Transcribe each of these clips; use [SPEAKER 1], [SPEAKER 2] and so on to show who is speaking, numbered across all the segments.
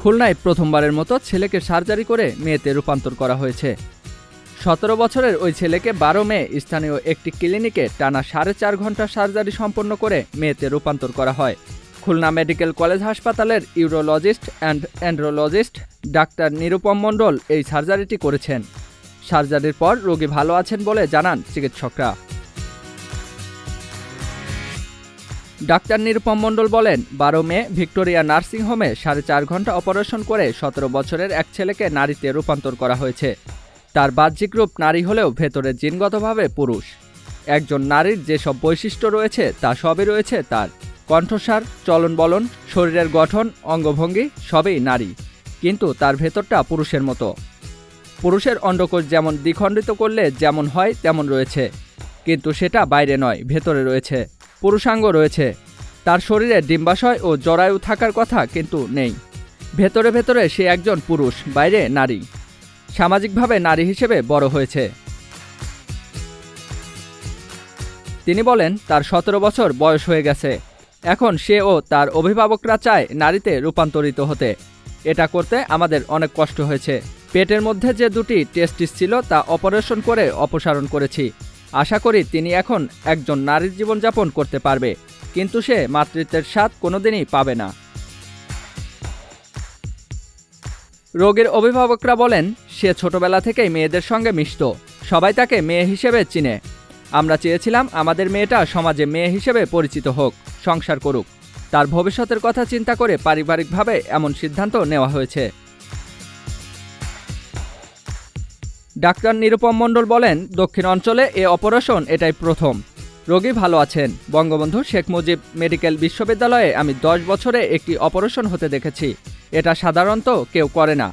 [SPEAKER 1] খুলনায় প্রথমবারের মতো ছেলেকে সার্জারি করে মেয়েতে রূপান্তর করা হয়েছে। ১৭ বছরের ওই ছেলেকে ১২ মে স্থানীয় একটি ক্লিনিকে টানা ৪.৫ ঘন্টা সার্জারি সম্পন্ন করে মেয়েতে রূপান্তর করা হয়। খুলনা মেডিকেল কলেজ হাসপাতালের ইউরোলজিস্ট অ্যান্ড অ্যান্ড্রোলজিস্ট ডাক্তার নিরুপম মণ্ডল এই সার্জারিটি করেছেন। সার্জারির পর রোগী ভালো আছেন বলে জানান চিকিৎসকরা। ডাক্তার নিরুপম মণ্ডল বলেন, ১২ মে ভিক্টোরিয়া নার্সিং হোমে ৪.৫ ঘন্টা অপারেশন করে ১৭ বছরের এক ছেলেকে নারীতে রূপান্তর করা হয়েছে। তার বাহ্যিক রূপ নারী হলেও ভেতরে জিনগতভাবে পুরুষ। একজন নারীর যেসব বৈশিষ্ট্য রয়েছে তা সবই রয়েছে তার। কণ্ঠস্বর, চলন বলন, শরীরের গঠন, অঙ্গভঙ্গি সবই নারী, কিন্তু তার ভেতরটা পুরুষের মতো। পুরুষের অন্ডকোষ যেমন দ্বিখণ্ডিত করলে যেমন হয় তেমন রয়েছে, কিন্তু সেটা বাইরে নয়, ভেতরে রয়েছে। পুরুষাঙ্গ রয়েছে। তার শরীরে ডিম্বাশয় ও জরায়ু থাকার কথা কিন্তু নেই। ভেতরে ভেতরে সে একজন পুরুষ, বাইরে নারী। সামাজিকভাবে নারী হিসেবে বড় হয়েছে। তিনি বলেন, তার ১৭ বছর বয়স হয়ে গেছে। এখন সে ও তার অভিভাবকরা চায় নারীতে রূপান্তরিত হতে। এটা করতে আমাদের অনেক কষ্ট হয়েছে। পেটের মধ্যে যে ২টি টেস্টিস ছিল তা অপারেশন করে অপসারণ করেছি। আশা করি তিনি এখন একজন নারীর জীবনযাপন করতে পারবে, কিন্তু সে মাতৃত্বের স্বাদ কোনোদিনই পাবে না। রোগীর অভিভাবকরা বলেন, সে ছোটবেলা থেকেই মেয়েদের সঙ্গে মিশত। সবাই তাকে মেয়ে হিসেবে চিনে। আমরা চেয়েছিলাম আমাদের মেয়েটা সমাজে মেয়ে হিসেবে পরিচিত হোক, সংসার করুক। তার ভবিষ্যতের কথা চিন্তা করে পারিবারিকভাবে এমন সিদ্ধান্ত নেওয়া হয়েছে। ডাক্তার নিরুপম মণ্ডল বলেন, দক্ষিণ অঞ্চলে এ অপারেশন এটাই প্রথম। রোগী ভালো আছেন। বঙ্গবন্ধু শেখ মুজিব মেডিকেল বিশ্ববিদ্যালয়ে আমি ১০ বছরে একটি অপারেশন হতে দেখেছি। এটা সাধারণত কেউ করে না।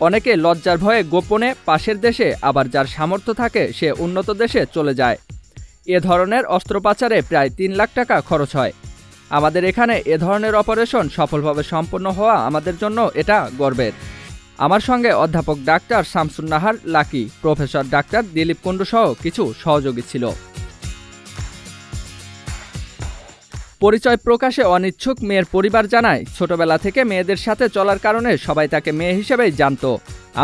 [SPEAKER 1] অনেকে লজ্জার ভয়ে গোপনে পাশের দেশে, আবার যার সামর্থ্য থাকে সে উন্নত দেশে চলে যায়। এ ধরনের অস্ত্রোপচারে প্রায় ৩ লাখ টাকা খরচ হয়। আমাদের এখানে এ ধরনের অপারেশন সফলভাবে সম্পন্ন হওয়া আমাদের জন্য এটা গর্বের। আমার সঙ্গে অধ্যাপক doctor Shamsun Nahar lucky, professor doctor Dilip Kundu সহ কিছু সহযোগী ছিল। পরিচয় প্রকাশে অনিচ্ছুক মেয়ের পরিবার জানায়, ছোটবেলা থেকে মেয়েদের সাথে চলার কারণে সবাই তাকে মেয়ে হিসেবেই জানত।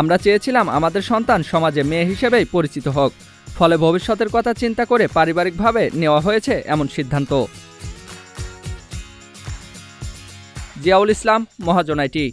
[SPEAKER 1] আমরা চেয়েছিলাম আমাদের সন্তান সমাজে মেয়ে হিসেবেই পরিচিত হোক। ফলে ভবিষ্যতের কথা চিন্তা করে পারিবারিকভাবে নেওয়া হয়েছে এমন সিদ্ধান্ত। জিয়াউল ইসলাম, মহাজন আইটি।